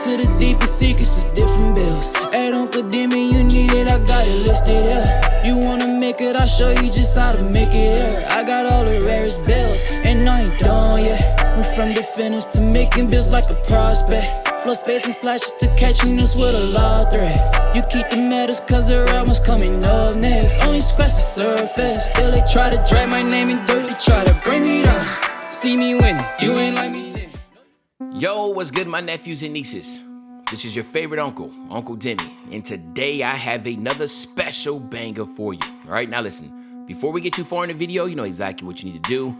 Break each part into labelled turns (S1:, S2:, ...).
S1: to the deepest secrets of different bills. At Uncle Demi, you need it, I got it listed, yeah. You wanna make it, I'll show you just how to make it, yeah. I got all the rarest bills, and I ain't done yet. Went from the finish to making bills like a prospect. Flow space and slashes to catching us with a law threat. You keep the medals cause the right one's coming up next. Only scratch the surface. Still they try to drag my name in dirt, they try to bring me down. See me winning, you ain't like me then.
S2: Yo, what's good, my nephews and nieces? This is your favorite uncle, Uncle Demi, and today I have another special banger for you. All right, now listen, before we get too far in the video, you know exactly what you need to do.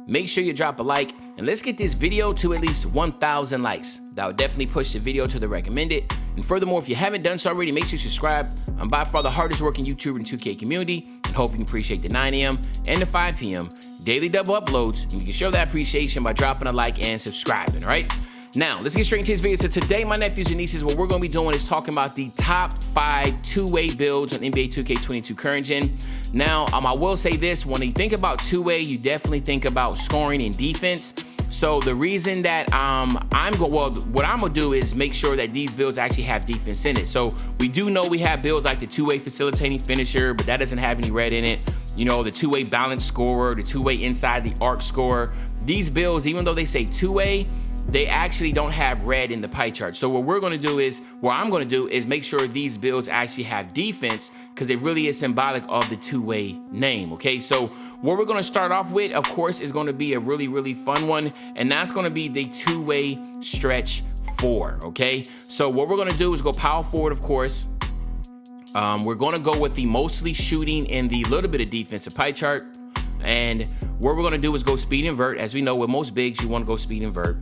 S2: Make sure you drop a like, and let's get this video to at least 1,000 likes. That would definitely push the video to the recommended. And furthermore, if you haven't done so already, make sure you subscribe. I'm by far the hardest working YouTuber in the 2K community, and hope you can appreciate the 9 a.m. and the 5 p.m. daily double uploads. And you can show that appreciation by dropping a like and subscribing, all right? Now, let's get straight into this video. So today, my nephews and nieces, what we're going to be doing is talking about the top 5 two-way builds on NBA 2K22 current gen. Now, I will say this, when you think about two-way, you definitely think about scoring and defense. So the reason that what I'm gonna do is make sure that these builds actually have defense in it. So we do know we have builds like the two-way facilitating finisher, but that doesn't have any red in it. You know, the two-way balanced scorer, the two-way inside the arc scorer. These builds, even though they say two-way, they actually don't have red in the pie chart. So what I'm gonna do is make sure these builds actually have defense, because it really is symbolic of the two-way name, okay? So what we're gonna start off with, of course, is gonna be a really, really fun one, and that's gonna be the two-way stretch 4, okay? So what we're gonna do is go power forward, of course. We're gonna go with the mostly shooting and the little bit of defensive pie chart. And what we're gonna do is go speed invert. As we know, with most bigs, you wanna go speed invert.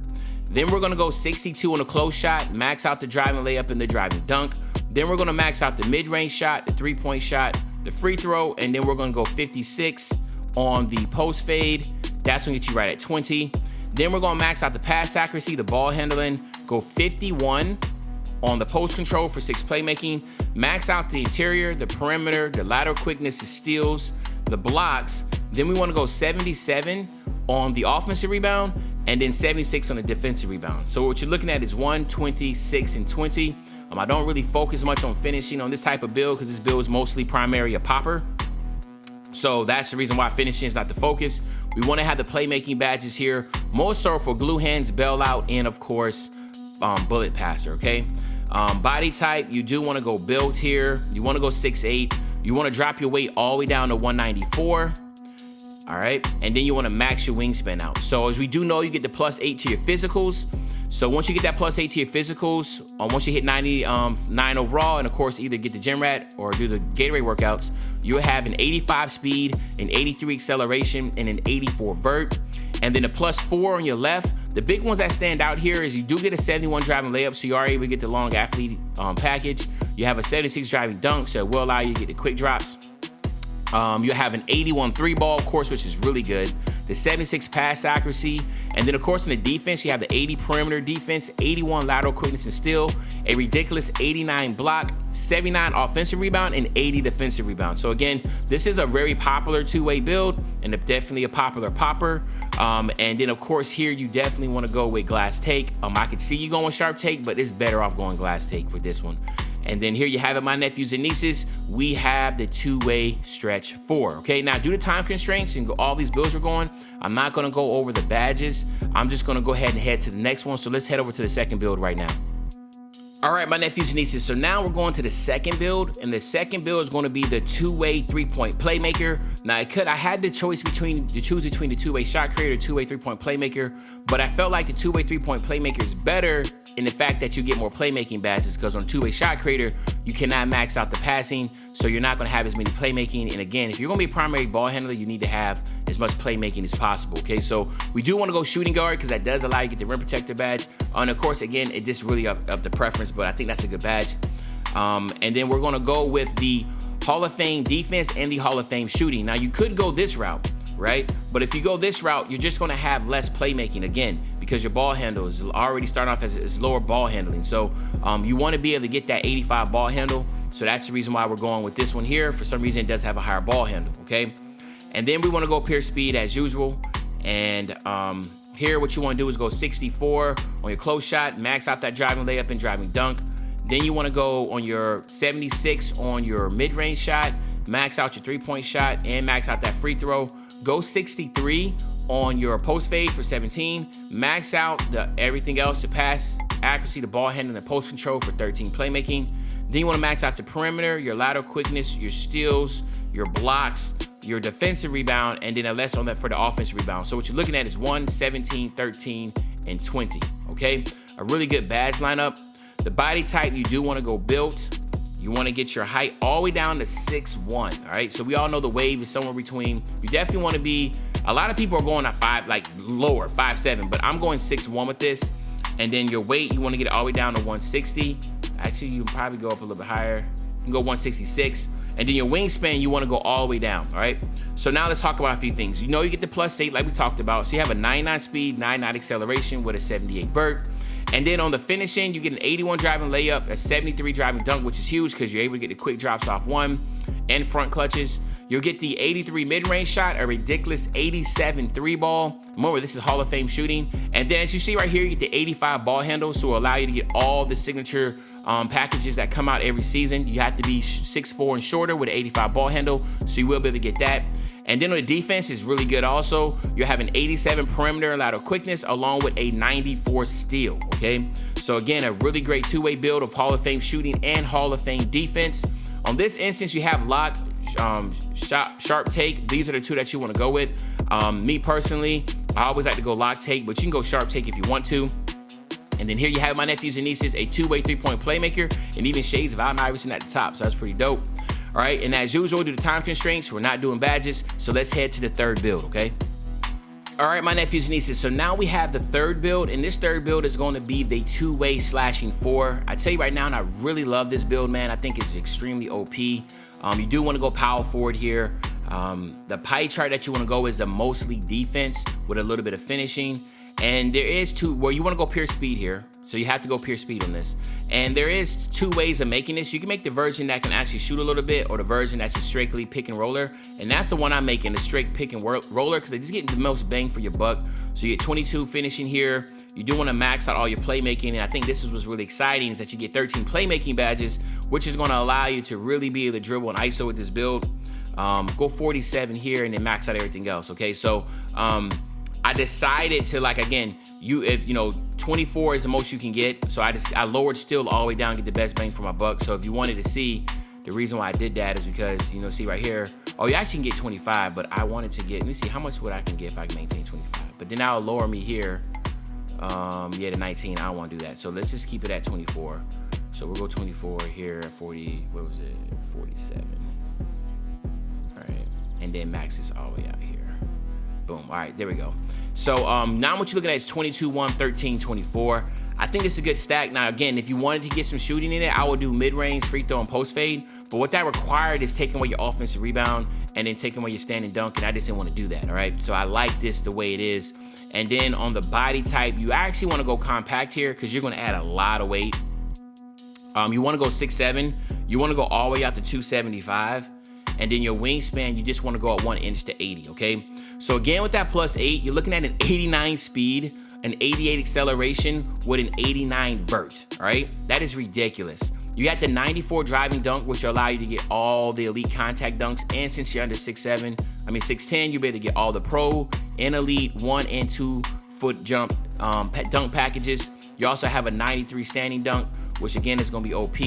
S2: Then we're gonna go 62 on the close shot, max out the driving layup and the driving dunk. Then we're gonna max out the mid-range shot, the three-point shot, the free throw, and then we're gonna go 56 on the post fade. That's gonna get you right at 20. Then we're gonna max out the pass accuracy, the ball handling, go 51 on the post control for 6 playmaking, max out the interior, the perimeter, the lateral quickness, the steals, the blocks. Then we wanna go 77 on the offensive rebound, and then 76 on the defensive rebound. So what you're looking at is 1, 26, and 20. I don't really focus much on finishing on this type of build, because this build is mostly primary a popper. So that's the reason why finishing is not the focus. We want to have the playmaking badges here, most so for glue hands, bailout, and of course, bullet passer, okay? Body type, you do want to go build here. You want to go 6'8". You want to drop your weight all the way down to 194. All right, and then you want to max your wingspan out. So as we do know, you get the +8 to your physicals. So once you get that +8 to your physicals, once you hit 99 overall, and of course either get the gym rat or do the Gatorade workouts, you'll have an 85 speed, an 83 acceleration, and an 84 vert. And then a +4 on your left. The big ones that stand out here is you do get a 71 driving layup, so you are able to get the long athlete package. You have a 76 driving dunk, so it will allow you to get the quick drops. You have an 81 3 ball, of course, which is really good. The 76 pass accuracy. And then, of course, in the defense, you have the 80 perimeter defense, 81 lateral quickness and steal, a ridiculous 89 block, 79 offensive rebound, and 80 defensive rebound. So, again, this is a very popular two-way build and definitely a popular popper. And then, of course, here you definitely want to go with glass take. I could see you going sharp take, but it's better off going glass take for this one. And then here you have it, my nephews and nieces. We have the two-way stretch 4, okay? Now, due to time constraints and all these builds we're going, I'm not gonna go over the badges. I'm just gonna go ahead and head to the next one. So let's head over to the second build right now. All right, my nephews and nieces, so now we're going to the second build, and the second build is gonna be the two-way three-point playmaker. Now, I had the choice to choose between the two-way shot creator, two-way three-point playmaker, but I felt like the two-way three-point playmaker is better in the fact that you get more playmaking badges, because on two-way shot creator, you cannot max out the passing, so you're not gonna have as many playmaking. And again, if you're gonna be a primary ball handler, you need to have as much playmaking as possible, okay? So we do wanna go shooting guard, because that does allow you to get the rim protector badge. And of course, again, it just really up the preference, but I think that's a good badge. And then we're gonna go with the Hall of Fame defense and the Hall of Fame shooting. Now, you could go this route, right? But if you go this route, you're just gonna have less playmaking, again, because your ball handle is already starting off as lower ball handling. So you wanna be able to get that 85 ball handle. So that's the reason why we're going with this one here. For some reason, it does have a higher ball handle, okay? And then we wanna go pure speed as usual. And here, what you wanna do is go 64 on your close shot, max out that driving layup and driving dunk. Then you want to go on your 76 on your mid-range shot, max out your three-point shot, and max out that free throw. Go 63 on your post fade for 17. Max out everything else, the pass accuracy, the ball handling, the post control for 13 playmaking. Then you want to max out the perimeter, your lateral quickness, your steals, your blocks, your defensive rebound, and then a less on that for the offensive rebound. So what you're looking at is 1, 17, 13, and 20, okay? A really good badge lineup. The body type, you do want to go built. You want to get your height all the way down to 6'1", all right? So we all know the wave is somewhere between, you definitely want to be, a lot of people are going at 5, like lower, 5'7", but I'm going 6'1" with this. And then your weight, you want to get it all the way down to 160. Actually, you can probably go up a little bit higher. You can go 166. And then your wingspan, you want to go all the way down, all right? So now let's talk about a few things. You know you get the +8 like we talked about. So you have a 99 speed, 99 acceleration with a 78 vert. And then on the finishing, you get an 81 driving layup, a 73 driving dunk, which is huge because you're able to get the quick drops off one and front clutches. You'll get the 83 mid-range shot, a ridiculous 87 3-ball. Remember, this is Hall of Fame shooting. And then as you see right here, you get the 85 ball handle, so it'll allow you to get all the signature packages that come out every season. You have to be 6'4" and shorter with an 85 ball handle, so you will be able to get that. And then on the defense is really good also. You have an 87 perimeter lateral quickness along with a 94 steal, okay? So again, a really great two-way build of Hall of Fame shooting and Hall of Fame defense. On this instance, you have lock, sharp take. These are the two that you want to go with. Me personally, I always like to go lock take, but you can go sharp take if you want to. And then here you have my nephews and nieces, a two-way three-point playmaker, and even shades of Allen Iverson at the top, so that's pretty dope. All right, and as usual, due to time constraints, we're not doing badges, so let's head to the third build, okay? All right, my nephews and nieces, so now we have the third build, and this third build is going to be the two-way slashing 4. I tell you right now, and I really love this build, man. I think it's extremely OP. You do want to go power forward here. The pie chart that you want to go is the mostly defense with a little bit of finishing. And there is two, well, you want to go pure speed here. So you have to go pure speed on this. And there is two ways of making this. You can make the version that can actually shoot a little bit, or the version that's a strictly pick and roller. And that's the one I'm making, the straight pick and roller, because they just get the most bang for your buck. So you get 22 finishing here. You do want to max out all your playmaking. And I think this is what's really exciting, is that you get 13 playmaking badges, which is going to allow you to really be able to dribble and ISO with this build. Go 47 here and then max out everything else. Okay, so I decided to, like, again, if you know 24 is the most you can get, so I lowered still all the way down, get the best bang for my buck. So if you wanted to see, the reason why I did that is because, you know, see right here, oh, you actually can get 25, but I wanted to get, let me see how much would I can get if I can maintain 25. But then that'll lower me here, yeah, to 19. I don't want to do that, so let's just keep it at 24. So we'll go 24 here at 40. What was it? 47. All right, and then max this all the way out here. Boom. All right, there we go. So now what you're looking at is 22, 1, 13, 24. I think it's a good stack. Now, again, if you wanted to get some shooting in it, I would do mid-range, free throw, and post fade. But what that required is taking away your offensive rebound and then taking away your standing dunk, and I just didn't want to do that, all right? So I like this the way it is. And then on the body type, you actually want to go compact here because you're going to add a lot of weight. You want to go 6'7". You want to go all the way out to 275. And then your wingspan, you just want to go up 1 inch to 80, okay? So again, with that +8, you're looking at an 89 speed, an 88 acceleration with an 89 vert, all right? That is ridiculous. You got the 94 driving dunk, which will allow you to get all the elite contact dunks. And since you're under 6'10", you'll be able to get all the pro and elite 1 and 2 foot jump dunk packages. You also have a 93 standing dunk, which again is gonna be OP.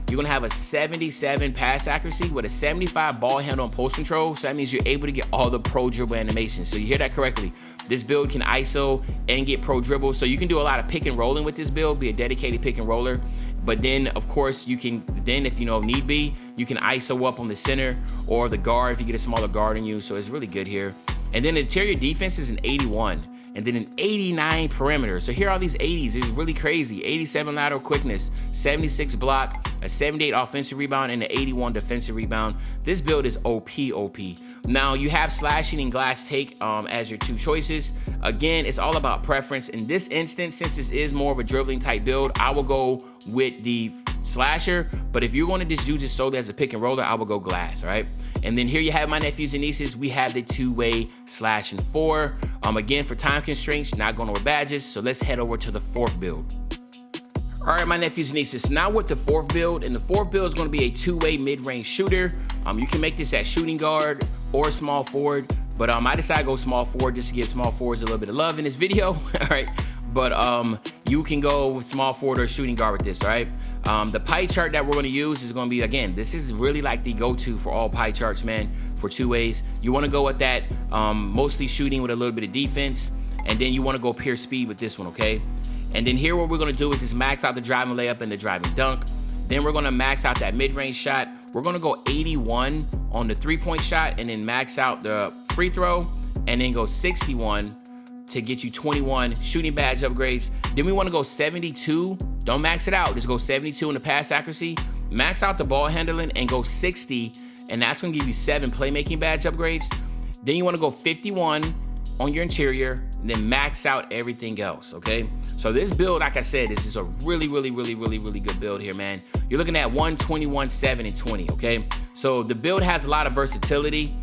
S2: You're gonna have a 77 pass accuracy with a 75 ball handle and post control. So that means you're able to get all the pro dribble animations. So you hear that correctly. This build can ISO and get pro dribble. So you can do a lot of pick and rolling with this build, be a dedicated pick and roller. But then of course you can, if you know need be, you can ISO up on the center or the guard if you get a smaller guard in you. So it's really good here. And then the interior defense is an 81. And then an 89 perimeter. So here are all these 80s. It's really crazy. 87 lateral quickness, 76 block, a 78 offensive rebound, and an 81 defensive rebound. This build is OP. Now you have slashing and glass take as your two choices. Again, it's all about preference. In this instance, since this is more of a dribbling type build, I will go with the slasher. But if you're going to just use it solely as a pick and roller, I will go glass, all right? And then here you have my nephews and nieces. We have the 2-way slash and 4. Again, for time constraints, not going over badges. So let's head over to the 4th build. All right, my nephews and nieces, now with the 4th build, and the 4th build is going to be a 2-way mid-range shooter. You can make this at shooting guard or small forward, but I decided to go small forward just to give small forwards a little bit of love in this video. All right, but you can go with small forward or shooting guard with this. All right, the pie chart that we're going to use is going to be, again, this is really like the go-to for all pie charts, man. For 2 ways, you want to go with that mostly shooting with a little bit of defense, and then you want to go pure speed with this one. Okay. And then here what we're gonna do is just max out the driving layup and the driving dunk. Then we're gonna max out that mid-range shot. We're gonna go 81 on the 3-point shot and then max out the free throw and then go 61 to get you 21 shooting badge upgrades. Then we wanna go 72, don't max it out, just go 72 in the pass accuracy, max out the ball handling and go 60, and that's gonna give you 7 playmaking badge upgrades. Then you wanna go 51 on your interior, and then max out everything else, okay? So this build, like I said, this is a really good build here, man. You're looking at 121, 7, and 20, okay? So the build has a lot of versatility,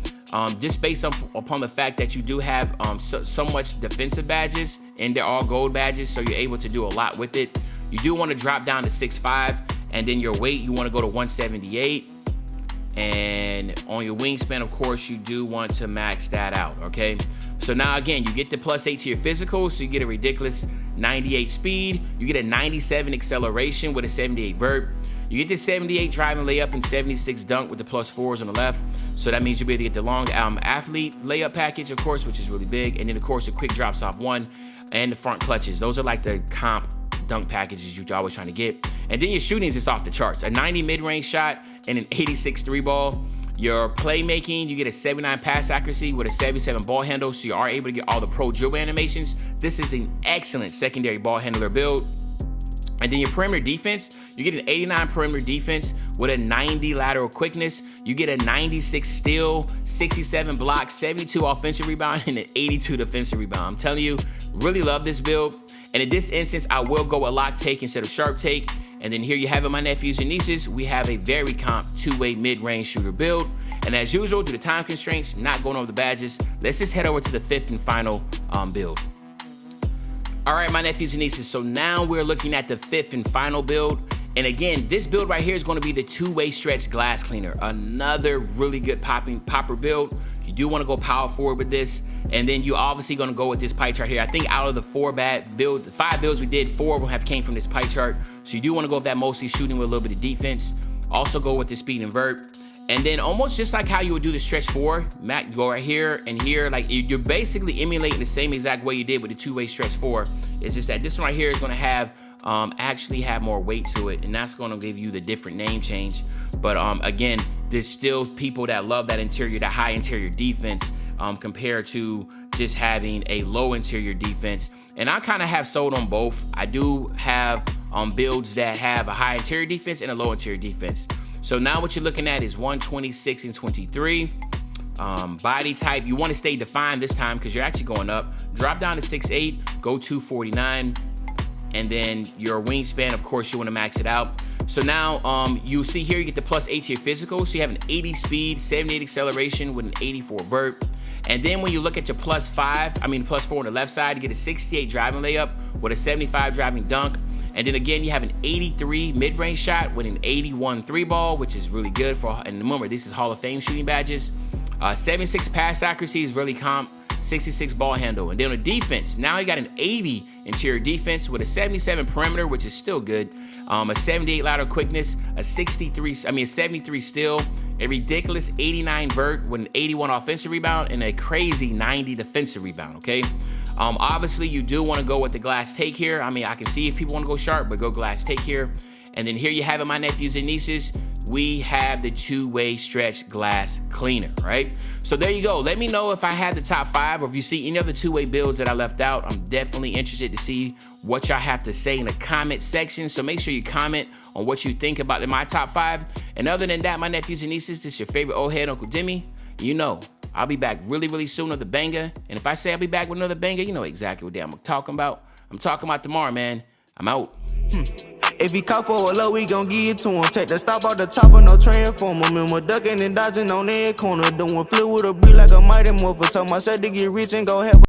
S2: just based upon the fact that you do have so much defensive badges, and they're all gold badges, so you're able to do a lot with it. You do want to drop down to 6'5", and then your weight, you want to go to 178. And on your wingspan, of course, you do want to max that out, okay? So now again, you get the +8 to your physical, so you get a ridiculous 98 speed, you get a 97 acceleration with a 78 vert, you get the 78 driving layup and 76 dunk with the +4s on the left. So that means you'll be able to get the long athlete layup package, of course, which is really big. And then of course, the quick drops off 1 and the front clutches. Those are like the comp dunk packages you're always trying to get. And then your shooting is just off the charts. A 90 mid-range shot and an 86 3 ball. Your playmaking, you get a 79 pass accuracy with a 77 ball handle, so you are able to get all the pro dribble animations. This is an excellent secondary ball handler build. And then your perimeter defense, you get an 89 perimeter defense with a 90 lateral quickness. You get a 96 steal, 67 block, 72 offensive rebound, and an 82 defensive rebound. I'm telling you, really love this build. And in this instance, I will go a lock take instead of sharp take. And then here you have it, my nephews and nieces. We have a very comp 2-way mid-range shooter build. And as usual, due to time constraints, not going over the badges, let's just head over to the 5th and final build. All right, my nephews and nieces, so now we're looking at the 5th and final build. And again, this build right here is going to be the 2-way stretch glass cleaner. Another really good popper build. You do want to go power forward with this. And then you obviously going to go with this pie chart here. I think out of the 5 builds we did, 4 of them have came from this pie chart. So you do want to go with that mostly shooting with a little bit of defense. Also go with the speed and vert. And then almost just like how you would do the stretch 4, Matt, go right here and here. Like you're basically emulating the same exact way you did with the 2-way stretch 4. It's just that this one right here is going to have actually have more weight to it, and that's going to give you the different name change. But again, there's still people that love that interior, the high interior defense, compared to just having a low interior defense. And I kind of have sold on both. I do have builds that have a high interior defense and a low interior defense. So now what you're looking at is 126 and 23. Body type, you want to stay defined this time because you're actually going up. Drop down to 6'8", go 249. And then your wingspan, of course, you want to max it out. So now you see here, you get the +8 to your physical. So you have an 80 speed, 78 acceleration with an 84 vert. And then when you look at your +4 on the left side, you get a 68 driving layup with a 75 driving dunk. And then again, you have an 83 mid-range shot with an 81 3 ball, which is really good for, and remember, this is Hall of Fame shooting badges. 76 pass accuracy is really comp, 66 ball handle. And then on defense, now you got an 80 interior defense with a 77 perimeter, which is still good. A 78 lateral quickness, a 73 steal, a ridiculous 89 vert with an 81 offensive rebound, and a crazy 90 defensive rebound, okay? Obviously, you do want to go with the glass take here. I mean, I can see if people want to go sharp, but go glass take here. And then here you have it, my nephews and nieces. We have the 2-way stretch glass cleaner, right? So there you go. Let me know if I had the top 5 or if you see any other 2-way builds that I left out. I'm definitely interested to see what y'all have to say in the comment section. So make sure you comment on what you think about my top 5. And other than that, my nephews and nieces, this is your favorite old head, Uncle Demi. You know, I'll be back really soon with a banger. And if I say I'll be back with another banger, you know exactly what day I'm talking about. I'm talking about tomorrow, man. I'm out.
S3: If he call for a low, we gon' give it to him. Take the stop off the top of no transformer. Remember ducking and dodging on that corner. Doing flip with a beat like a mighty morpher. Told myself to get rich and go have